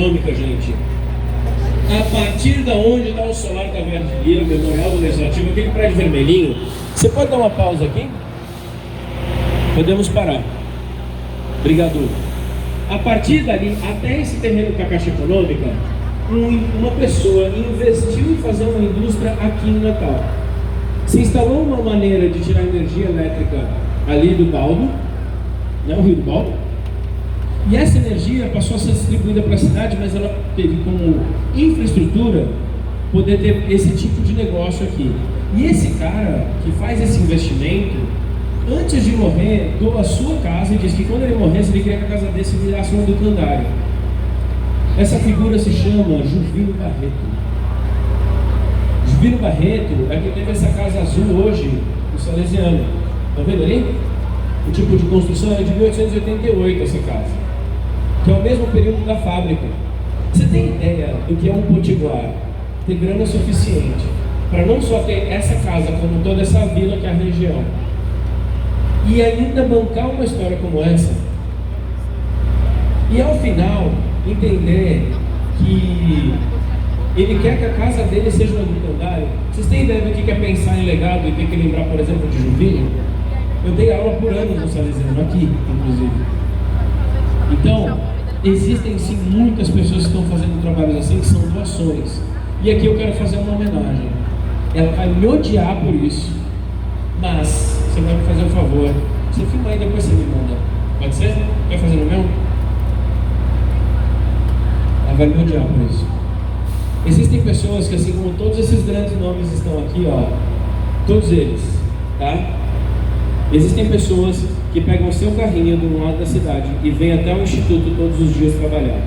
Econômica, gente. A partir da onde está o solar da Verdelha, Memorial do Legislativo, aquele prédio vermelhinho, você pode dar uma pausa aqui? Podemos parar. Obrigado. A partir dali, até esse terreno da Caixa Econômica, uma pessoa investiu em fazer uma indústria aqui em Natal. Se instalou uma maneira de tirar energia elétrica ali do Baldo, né, o Rio do Baldo, e essa energia passou a ser distribuída para a cidade, mas ela teve como infraestrutura poder ter esse tipo de negócio aqui. E esse cara que faz esse investimento, antes de morrer, doa a sua casa e diz que quando ele morresse, ele queria que a casa desse virasse um educandário. Essa figura se chama Juvino Barreto. Juvino Barreto é quem teve essa casa azul hoje, no Salesiano. Está vendo ali? O tipo de construção é de 1888 essa casa, que é o mesmo período da fábrica. Você tem ideia do que é um potiguar ter grana suficiente para não só ter essa casa, como toda essa vila que é a região, e ainda bancar uma história como essa, e ao final entender que ele quer que a casa dele seja um educandário? Vocês têm ideia do que é pensar em legado e tem que lembrar, por exemplo, de Juvino? Eu dei aula por anos no Salesiano, aqui inclusive. Então, existem sim muitas pessoas que estão fazendo trabalhos assim, que são doações. E aqui eu quero fazer uma homenagem. Ela vai me odiar por isso, mas você vai me fazer um favor. Você filma aí, depois você me manda. Pode ser? Quer fazer no meu? Ela vai me odiar por isso. Existem pessoas que, assim como todos esses grandes nomes estão aqui, ó, todos eles, tá? Existem pessoas que pegam o seu carrinho de um lado da cidade e vêm até o instituto todos os dias trabalhar.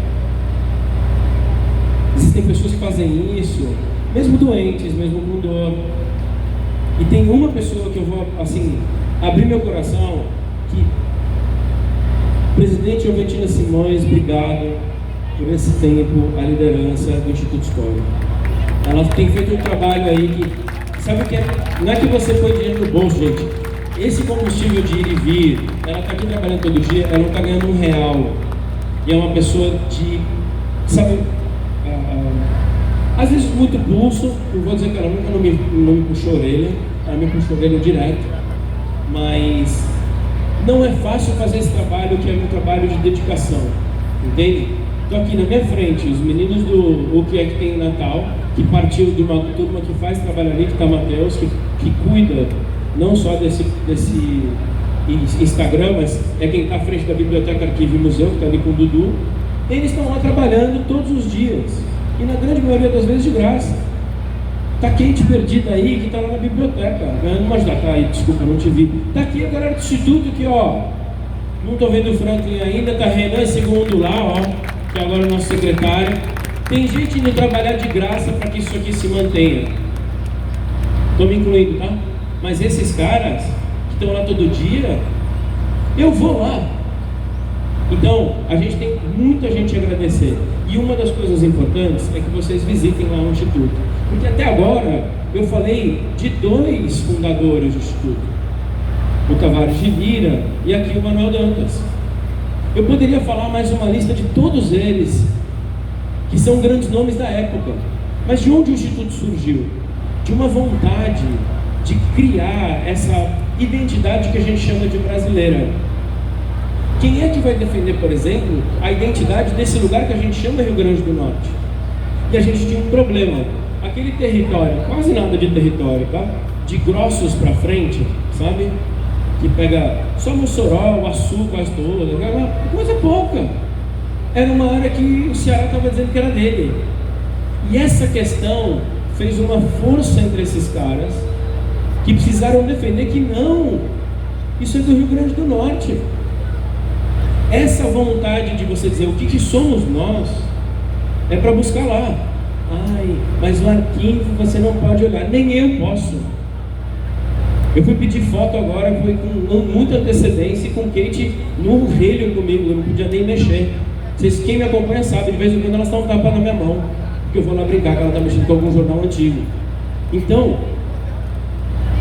Existem pessoas que fazem isso, mesmo doentes, mesmo com dor. E tem uma pessoa que eu vou, assim, abrir meu coração, que... Presidente Joventina Simões, obrigado por esse tempo, a liderança do Instituto Escola. Ela tem feito um trabalho aí que, sabe o que é? Não é que você põe dinheiro no bolso, gente. Esse combustível de ir e vir, ela está aqui trabalhando todo dia, ela não está ganhando R$1. E é uma pessoa de, sabe, às vezes muito pulso. Não vou dizer que ela nunca não me puxou a orelha, ela me puxou a orelha direto, mas não é fácil fazer esse trabalho, que é um trabalho de dedicação, entende? Estou aqui na minha frente, os meninos do O Que É Que Tem em Natal, que partiu de uma turma que faz trabalho ali, que está Matheus, que cuida não só desse Instagram, mas é quem está à frente da Biblioteca, Arquivo e Museu, que está ali com o Dudu. Eles estão lá trabalhando todos os dias, e na grande maioria das vezes de graça. Está Kate perdida aí, que está lá na biblioteca, ganhando uma ajuda. Tá aí, desculpa, não te vi. Está aqui a galera do Instituto, que ó, não estou vendo o Franklin ainda, está Renan segundo lá, ó, que agora é o nosso secretário. Tem gente indo trabalhar de graça para que isso aqui se mantenha. Estou me incluindo, tá? Mas esses caras que estão lá todo dia, eu vou lá. Então, a gente tem muita gente a agradecer. E uma das coisas importantes é que vocês visitem lá o Instituto. Porque até agora, eu falei de 2 fundadores do Instituto. O Tavares de Lira e aqui o Manuel Dantas. Eu poderia falar mais uma lista de todos eles, que são grandes nomes da época. Mas de onde o Instituto surgiu? De uma vontade de criar essa identidade que a gente chama de brasileira. Quem é que vai defender, por exemplo, a identidade desse lugar que a gente chama Rio Grande do Norte? E a gente tinha um problema. Aquele território, quase nada de território, tá? De Grossos para frente, sabe? Que pega só Mossoró, Açu, quase toda, uma coisa pouca. Era uma área que o Ceará estava dizendo que era dele. E essa questão fez uma força entre esses caras, que precisaram defender que não, isso é do Rio Grande do Norte. Essa vontade de você dizer o que somos nós, é para buscar lá. Ai, mas o arquivo você não pode olhar, nem eu posso. Eu fui pedir foto agora, foi com muita antecedência, e com Kate no relho comigo, eu não podia nem mexer. Vocês, quem me acompanha sabe, de vez em quando elas estão tapando na minha mão, porque eu vou lá brincar que ela está mexendo com algum jornal antigo. Então,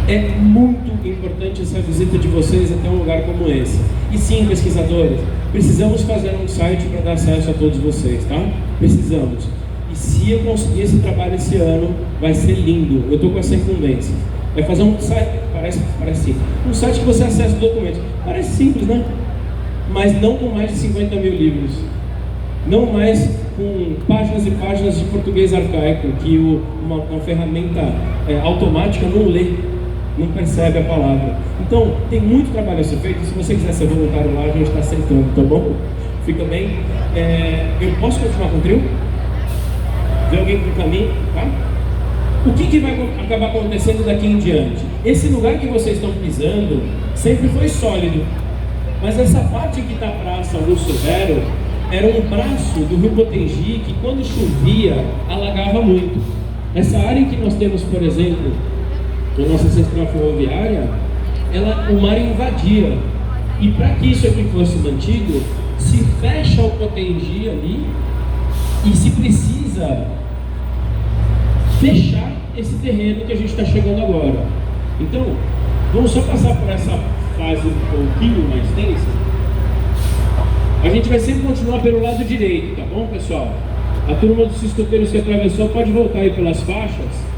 é muito importante essa visita de vocês até um lugar como esse. E sim, pesquisadores, Precisamos fazer um site para dar acesso a todos vocês, tá? Precisamos. E se eu conseguir esse trabalho esse ano, vai ser lindo. Eu estou com essa incumbência. Vai fazer um site, parece simples. Um site que você acessa documentos. Parece simples, né? Mas não com mais de 50 mil livros. Não mais com páginas e páginas de português arcaico, que uma ferramenta automática não lê, não percebe a palavra. Então, tem muito trabalho a ser feito. Se você quiser ser voluntário lá, a gente está aceitando, tá bom? Fica bem. Eu posso continuar com o trio? Vê alguém pro caminho, tá? O que vai acabar acontecendo daqui em diante? Esse lugar que vocês estão pisando sempre foi sólido, mas essa parte que está a Praça Augusto Severo era um braço do Rio Potengi que, quando chovia, alagava muito. Essa área em que nós temos, por exemplo, a nossa central ferroviária, o mar invadia. E para que isso aqui fosse mantido, se fecha o Potengi ali e se precisa fechar esse terreno que a gente está chegando agora. Então, vamos só passar por essa fase um pouquinho mais tensa. A gente vai sempre continuar pelo lado direito, tá bom, pessoal? A turma dos escoteiros que atravessou pode voltar aí pelas faixas.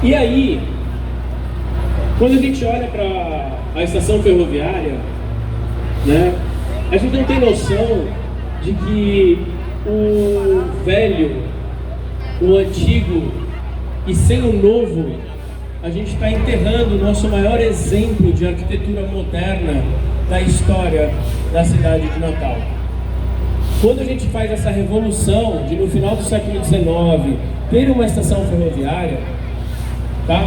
E aí, quando a gente olha para a estação ferroviária, né, a gente não tem noção de que o velho, o antigo e sem o novo, a gente está enterrando o nosso maior exemplo de arquitetura moderna da história da cidade de Natal. Quando a gente faz essa revolução de, no final do século XIX, ter uma estação ferroviária, tá?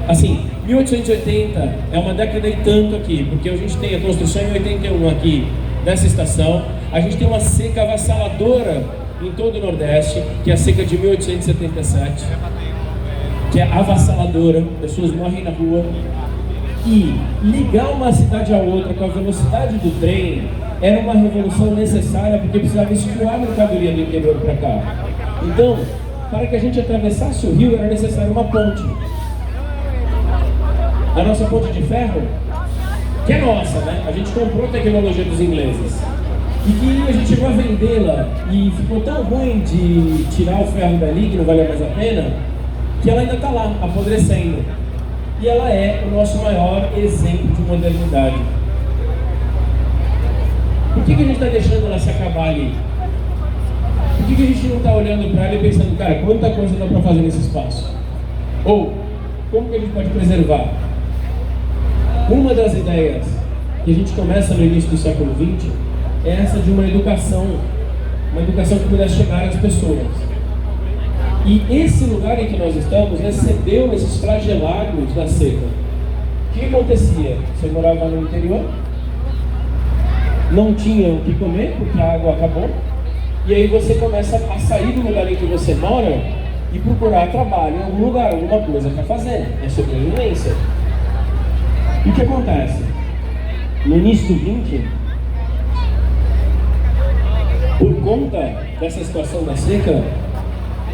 Assim, 1880 é uma década e tanto aqui, porque a gente tem a construção em 81 aqui dessa estação. A gente tem uma seca avassaladora em todo o Nordeste, que é a seca de 1877, que é avassaladora, pessoas morrem na rua. E ligar uma cidade à outra com a velocidade do trem era uma revolução necessária, porque precisava escoar a mercadoria do interior para cá. Então, para que a gente atravessasse o rio, era necessário uma ponte. A nossa ponte de ferro, que é nossa, né? A gente comprou a tecnologia dos ingleses. E que a gente chegou a vendê-la e ficou tão ruim de tirar o ferro dali, que não valia mais a pena, que ela ainda está lá, apodrecendo. E ela é o nosso maior exemplo de modernidade. Por que a gente está deixando ela se acabar ali? Por que a gente não está olhando para ela e pensando, cara, quanta coisa dá para fazer nesse espaço? Ou, como que a gente pode preservar? Uma das ideias que a gente começa no início do século XX é essa de uma educação que pudesse chegar às pessoas. E esse lugar em que nós estamos recebeu esses flagelados da seca. O que acontecia? Você morava no interior, não tinha o que comer porque a água acabou, e aí você começa a sair do lugar em que você mora e procurar trabalho em algum lugar, alguma coisa para fazer. É sobrevivência. E o que acontece? No início do 20, por conta dessa situação da seca,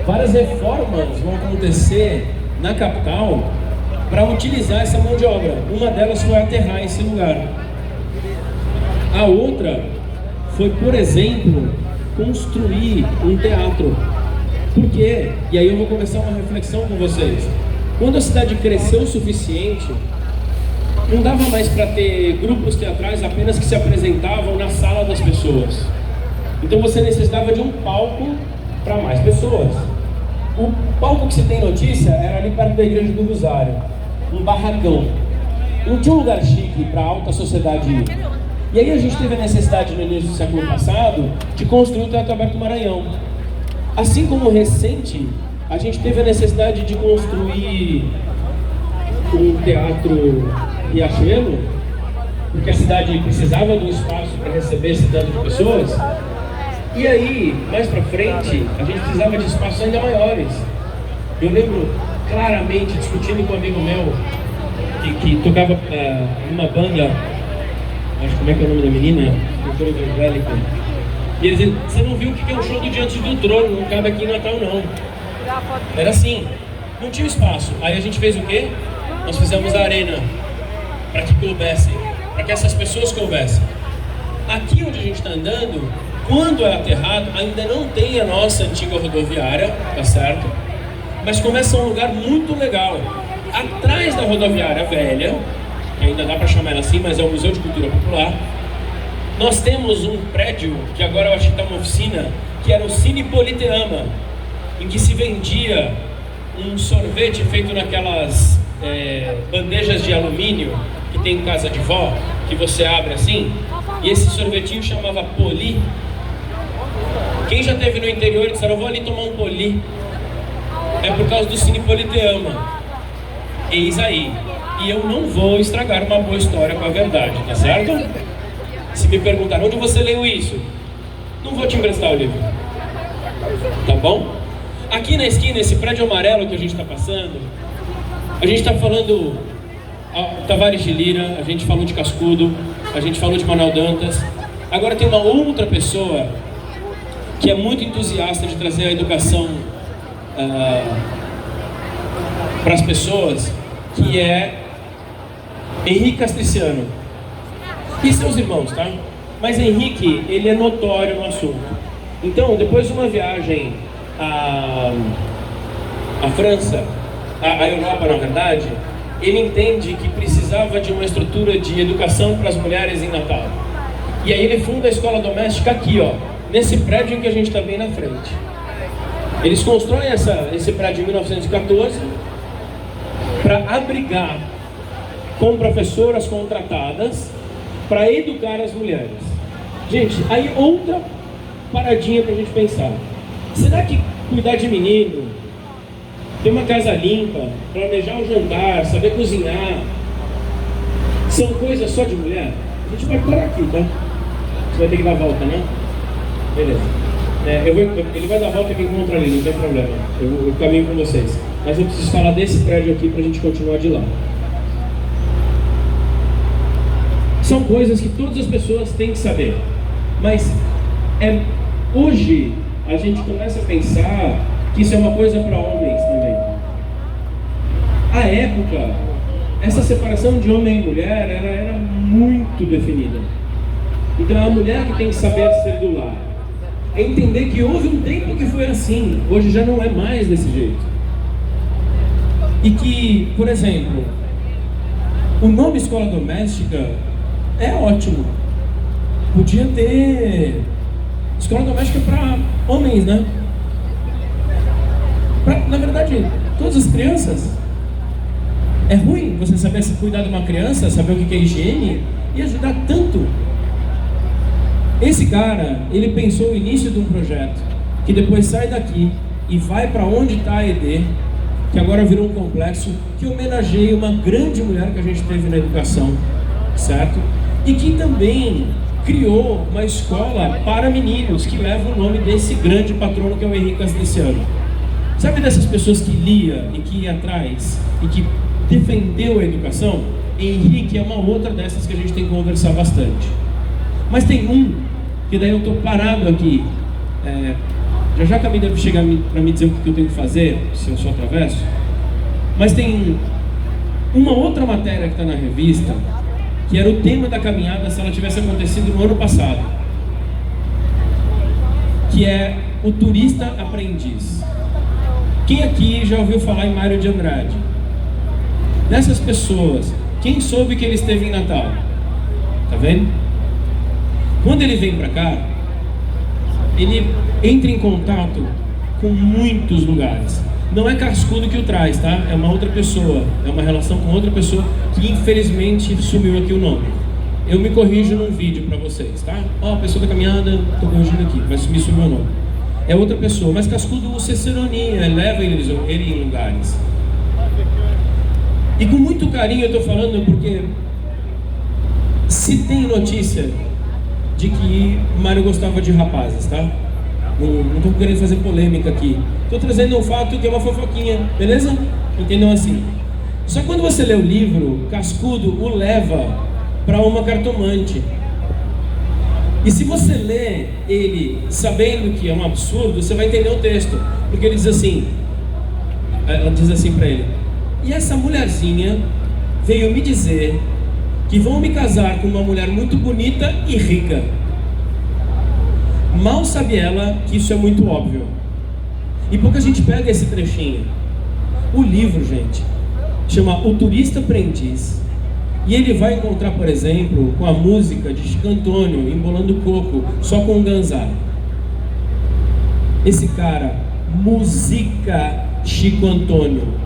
várias reformas vão acontecer na capital para utilizar essa mão de obra. Uma delas foi aterrar esse lugar. A outra foi, por exemplo, construir um teatro. Por quê? E aí eu vou começar uma reflexão com vocês. Quando a cidade cresceu o suficiente, não dava mais para ter grupos teatrais apenas que se apresentavam na sala das pessoas. Então você necessitava de um palco para mais pessoas. O palco que se tem notícia era ali perto da Igreja do Rosário, um barracão. Não tinha um lugar chique para a alta sociedade ir. E aí a gente teve a necessidade no início do século passado de construir o Teatro Alberto Maranhão. Assim como recente, a gente teve a necessidade de construir um teatro Riachuelo porque a cidade precisava de um espaço para receber esse tanto de pessoas. E aí, mais para frente, a gente precisava de espaços ainda maiores. Eu lembro claramente discutindo com um amigo meu que tocava numa banda, acho como é que é o nome da menina? Cantora evangélica. E ele dizia, você não viu o que é um show do Diante do Trono, não cabe aqui em Natal não. Era assim, não tinha espaço. Aí a gente fez o quê? Nós fizemos a arena, para que coubesse, para que essas pessoas coubessem. Aqui onde a gente está andando, quando é aterrado, ainda não tem a nossa antiga rodoviária, tá certo? Mas começa um lugar muito legal. Atrás da rodoviária velha, que ainda dá para chamar ela assim, mas é o Museu de Cultura Popular, nós temos um prédio, que agora eu acho que está uma oficina, que era o Cine Politeama, em que se vendia um sorvete feito naquelas bandejas de alumínio que tem em casa de vó, que você abre assim, e esse sorvetinho chamava Poli. Quem já esteve no interior e disseram, eu vou ali tomar um Poli, é por causa do Cine Politeama. Eis aí. E eu não vou estragar uma boa história com a verdade, tá certo? Se me perguntar onde você leu isso, não vou te emprestar o livro, tá bom? Aqui na esquina, esse prédio amarelo que a gente está passando, a gente está falando Tavares de Lira, a gente falou de Cascudo, a gente falou de Manuel Dantas. Agora tem uma outra pessoa que é muito entusiasta de trazer a educação para as pessoas, que é Henrique Castriciano e seus irmãos, tá? Mas Henrique, ele é notório no assunto. Então, depois de uma viagem à França, à Europa na verdade, ele entende que precisava de uma estrutura de educação para as mulheres em Natal. E aí ele funda a escola doméstica aqui, ó, nesse prédio em que a gente está bem na frente. Eles constroem esse prédio em 1914 para abrigar com professoras contratadas para educar as mulheres. Gente, aí outra paradinha para a gente pensar. Será que cuidar de menino, ter uma casa limpa, planejar o jantar, saber cozinhar, são coisas só de mulher? A gente vai parar aqui, tá? Você vai ter que dar a volta, né? Beleza. Ele vai dar a volta e me encontra ali, não tem problema. Eu caminho com vocês. Mas eu preciso falar desse prédio aqui para a gente continuar de lá. São coisas que todas as pessoas têm que saber. Mas hoje a gente começa a pensar que isso é uma coisa para homens também. À época, essa separação de homem e mulher era muito definida. Então é a mulher que tem que saber ser do lar. É entender que houve um tempo que foi assim, hoje já não é mais desse jeito. E que, por exemplo, o nome escola doméstica é ótimo. Podia ter escola doméstica para homens, né? Na verdade, todas as crianças. É ruim você saber se cuidar de uma criança, saber o que é higiene e ajudar tanto. Esse cara, ele pensou o início de um projeto que depois sai daqui e vai para onde está a ED, que agora virou um complexo que homenageia uma grande mulher que a gente teve na educação, certo? E que também criou uma escola para meninos que leva o nome desse grande patrono que é o Henrique Castriciano. Sabe dessas pessoas que lia e que ia atrás e que defendeu a educação? Henrique é uma outra dessas que a gente tem que conversar bastante. Mas tem um que daí eu estou parado aqui. Já a Camila deve chegar para me dizer o que eu tenho que fazer, se eu só atravesso. Mas tem uma outra matéria que está na revista, que era o tema da caminhada se ela tivesse acontecido no ano passado, que é o turista aprendiz. Quem aqui já ouviu falar em Mário de Andrade? Dessas pessoas, quem soube que ele esteve em Natal? Tá vendo? Quando ele vem para cá, ele entra em contato com muitos lugares. Não é Cascudo que o traz, tá? É uma outra pessoa, é uma relação com outra pessoa que infelizmente sumiu aqui o nome. Eu me corrijo num vídeo para vocês, tá? Ó, a pessoa da caminhada, tô corrigindo aqui, vai sumir o meu nome. É outra pessoa, mas Cascudo o Ciceroninha, leva ele em lugares. E com muito carinho eu tô falando porque Se tem notícia de que Mário gostava de rapazes, tá? Não estou querendo fazer polêmica aqui. Estou trazendo um fato que é uma fofoquinha, beleza? Entendam assim. Só que quando você lê o livro, Cascudo o leva para uma cartomante. E se você lê ele sabendo que é um absurdo, você vai entender o texto. Porque ele diz assim, ela diz assim para ele: e essa mulherzinha veio me dizer que vão me casar com uma mulher muito bonita e rica. Mal sabe ela que isso é muito óbvio. E pouca gente pega esse trechinho. O livro, gente, chama O Turista Aprendiz. E ele vai encontrar, por exemplo, com a música de Chico Antônio, Embolando Coco, só com um ganzá. Esse cara musica Chico Antônio.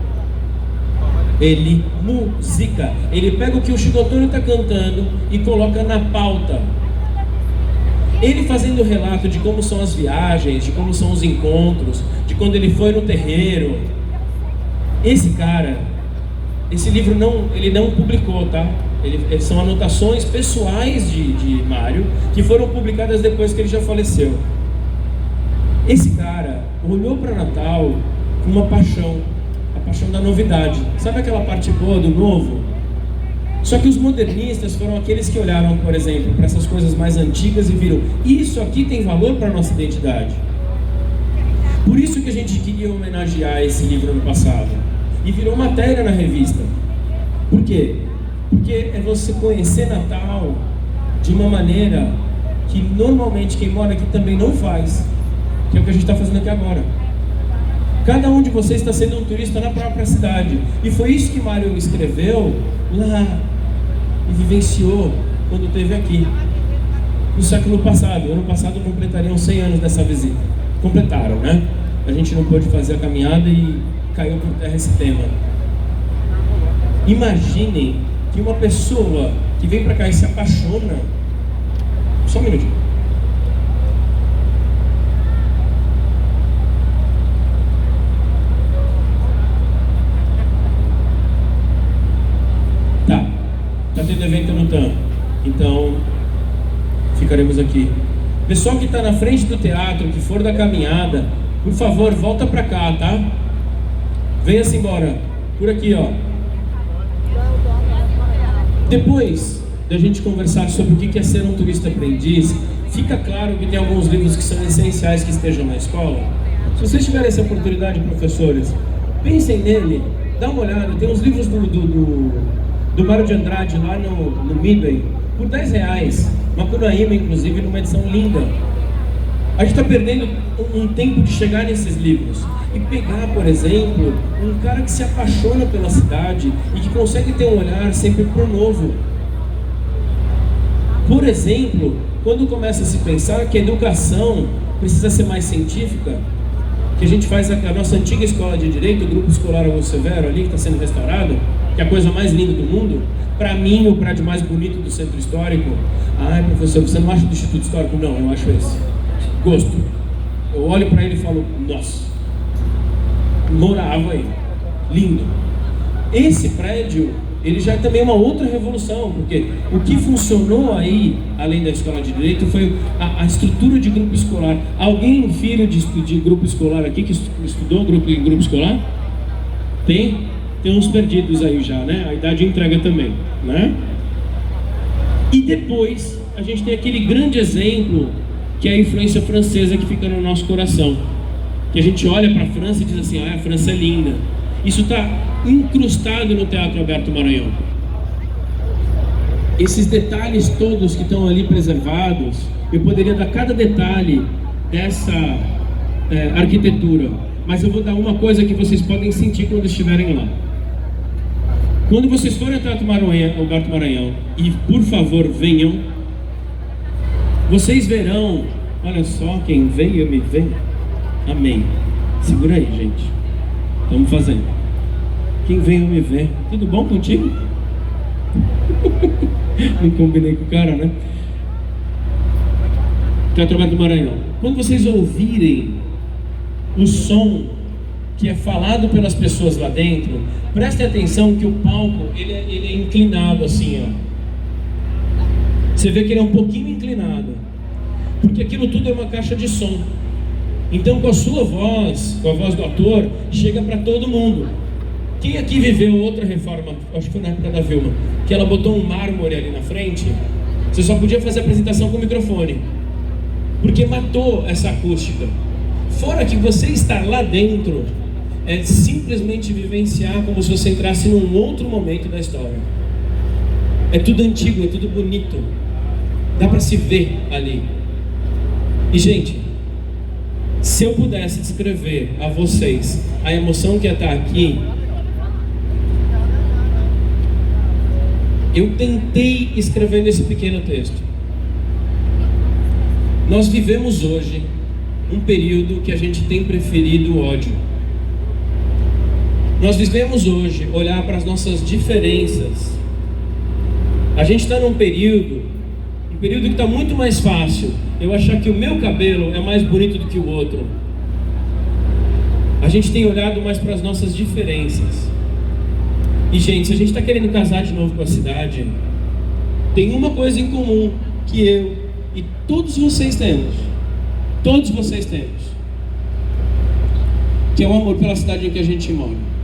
Ele musica. Ele pega o que o Chico Antônio está cantando e coloca na pauta. Ele fazendo relato de como são as viagens, de como são os encontros, de quando ele foi no terreiro. Esse cara, esse livro ele não publicou, tá? São anotações pessoais de Mário, que foram publicadas depois que ele já faleceu. Esse cara olhou para Natal com uma paixão, a paixão da novidade. Sabe aquela parte boa do novo? Só que os modernistas foram aqueles que olharam, por exemplo, para essas coisas mais antigas e viram: isso aqui tem valor para a nossa identidade. Por isso que a gente queria homenagear esse livro no passado. E virou matéria na revista. Por quê? Porque é você conhecer Natal de uma maneira que normalmente quem mora aqui também não faz. Que é o que a gente está fazendo aqui agora. Cada um de vocês está sendo um turista na própria cidade. E foi isso que Mário escreveu lá e vivenciou quando esteve aqui no século passado. Ano passado completariam 100 anos dessa visita. Completaram, né? A gente não pôde fazer a caminhada e caiu por terra esse tema. Imaginem que uma pessoa que vem para cá e se apaixona. Só um minutinho. Tá tendo evento no TAM, então ficaremos aqui. Pessoal que está na frente do teatro, que for da caminhada, por favor, volta para cá, tá? Venha-se embora, por aqui, ó. Depois da gente conversar sobre o que é ser um turista aprendiz, fica claro que tem alguns livros que são essenciais que estejam na escola. Se vocês tiverem essa oportunidade, professores, pensem nele, dá uma olhada. Tem uns livros do Mário de Andrade lá no Midway, por R$10, Macunaíma, inclusive, numa edição linda. A gente está perdendo um tempo de chegar nesses livros e pegar, por exemplo, um cara que se apaixona pela cidade e que consegue ter um olhar sempre pro novo. Por exemplo, quando começa a se pensar que a educação precisa ser mais científica, que a gente faz a nossa antiga escola de Direito, o Grupo Escolar Augusto Severo ali, que está sendo restaurado, que é a coisa mais linda do mundo, para mim, o prédio mais bonito do Centro Histórico. Ai, professor, você não acha do Instituto Histórico? Não, eu acho esse. Gosto. Eu olho para ele e falo: nossa, morava aí. Lindo. Esse prédio, ele já é também uma outra revolução, porque o que funcionou aí, além da escola de Direito, foi a estrutura de grupo escolar. Alguém, filho de grupo escolar aqui, que estudou grupo escolar? Tem? Tem uns perdidos aí já, né? A idade entrega também, né? E depois, a gente tem aquele grande exemplo, que é a influência francesa que fica no nosso coração. Que a gente olha para a França e diz assim: ah, a França é linda. Isso está incrustado no Teatro Alberto Maranhão. Esses detalhes todos que estão ali preservados, eu poderia dar cada detalhe dessa arquitetura, mas eu vou dar uma coisa que vocês podem sentir quando estiverem lá. Quando vocês forem ao Teatro Alberto Maranhão, e por favor venham, vocês verão, olha só, quem veio me vê. Amém. Segura aí, gente. Estamos fazendo. Quem veio me ver. Tudo bom contigo? Não combinei com o cara, né? Teatro Alberto Maranhão. Quando vocês ouvirem o som que é falado pelas pessoas lá dentro, prestem atenção que o palco ele é inclinado assim, ó. Você vê que ele é um pouquinho inclinado, porque aquilo tudo é uma caixa de som. Então, com a sua voz, com a voz do ator, chega para todo mundo. Quem aqui viveu outra reforma, acho que foi na época da Vilma, que ela botou um mármore ali na frente, você só podia fazer a apresentação com o microfone, porque matou essa acústica. Fora que você estar lá dentro é simplesmente vivenciar como se você entrasse num outro momento da história. É tudo antigo, é tudo bonito, dá para se ver ali. E gente, se eu pudesse descrever a vocês a emoção que é estar aqui, eu tentei escrever nesse pequeno texto. Nós vivemos hoje um período que a gente tem preferido o ódio. Nós vivemos hoje olhar para as nossas diferenças. A gente está num período que está muito mais fácil eu achar que o meu cabelo é mais bonito do que o outro. A gente tem olhado mais para as nossas diferenças. E gente, se a gente está querendo casar de novo com a cidade, tem uma coisa em comum que eu e todos vocês temos. Todos vocês temos. Que é o amor pela cidade em que a gente mora.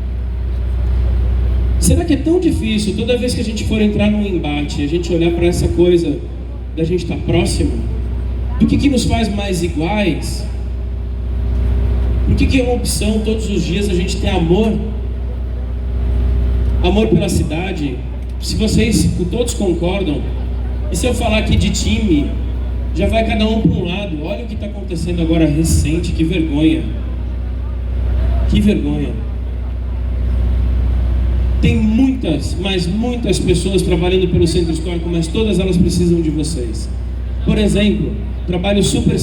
Será que é tão difícil, toda vez que a gente for entrar num embate, a gente olhar para essa coisa da gente estar próximo? Do que nos faz mais iguais? Por que é uma opção todos os dias a gente ter amor? Amor pela cidade? Se vocês todos concordam, e se eu falar aqui de time, já vai cada um para um lado. Olha o que está acontecendo agora recente, que vergonha. Que vergonha. Tem muitas, mas muitas pessoas trabalhando pelo centro histórico, mas todas elas precisam de vocês. Por exemplo, trabalhos super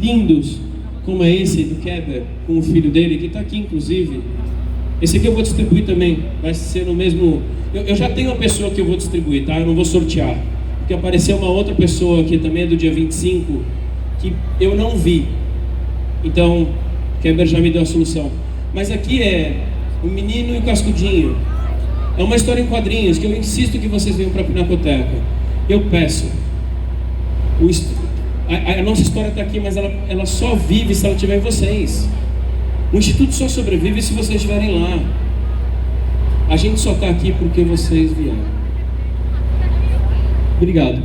lindos, como é esse do Keber, com o filho dele, que está aqui inclusive. Esse aqui eu vou distribuir também, vai ser no mesmo... Eu já tenho uma pessoa que eu vou distribuir, tá? Eu não vou sortear, porque apareceu uma outra pessoa que também é do dia 25, que eu não vi. Então, Keber já me deu a solução. Mas aqui é o menino e o cascudinho. É uma história em quadrinhos que eu insisto que vocês venham para a Pinacoteca. Eu peço. A nossa história está aqui, mas ela só vive se ela estiver em vocês. O Instituto só sobrevive se vocês estiverem lá. A gente só está aqui porque vocês vieram. Obrigado.